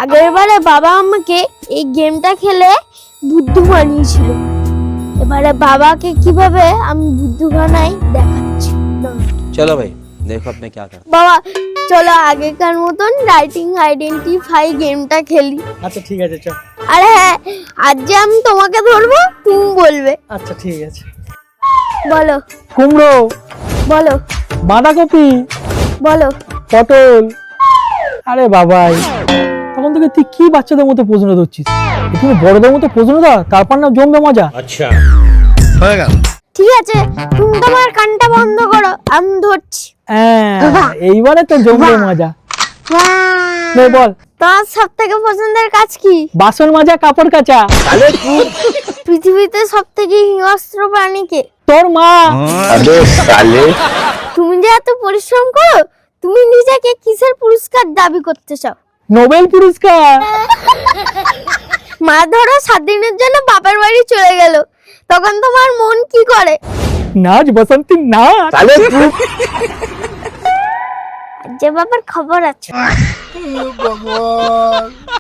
আগের বারে বাবা আমাকে এই গেমটা খেলে বুদ্ধু বানিয়েছিল। এবারে বাবাকে কিভাবে আমি বুদ্ধু বানাই দেখাচ্ছি। चलो भाई देखो अब मैं क्या कर। বাবা চলো আগেকার মতন রাইটিং আইডেন্টিফাই গেমটা খেলি। আচ্ছা ঠিক আছে চল। আরে হ্যাঁ, আজ যে আমি তোমাকে ধরবো তুমি বলবে। আচ্ছা ঠিক আছে। বলো কুমড়ো, বলো বাঁধাকপি, বলো। পটল। আরে বাবাই, তখন থেকে তুই কি বাচ্চাদের মতো প্রশ্ন ধরছিস? তুমি বড়দের মতো প্রশ্ন দাও, তারপর না জমবে মজা। अच्छा হয়ে গেল। ঠিক আছে, তুমি তোমার কানটা বন্ধ করো, আমি ধরছি। হ্যাঁ, এইবারে তো জমবে মজা। নে বল। তোমার সব থেকে পছন্দের কাজ কি? বাসন মাজা, কাপড় কাচা। পৃথিবীতে সব থেকে হিংস্র প্রাণী কে? তোর মা। তুমি যে এত পরিশ্রম করো, তুমি নিজেকে কিসের পুরস্কার দাবি করতে চাও? নোবেল পুরস্কার। মা ধরো 7 দিনের জন্য বাপের বাড়ি চলে গেল, তখন তোমার মন কি করে? নাচ বসন্তী নাচ। যে বাবার খবর আছে।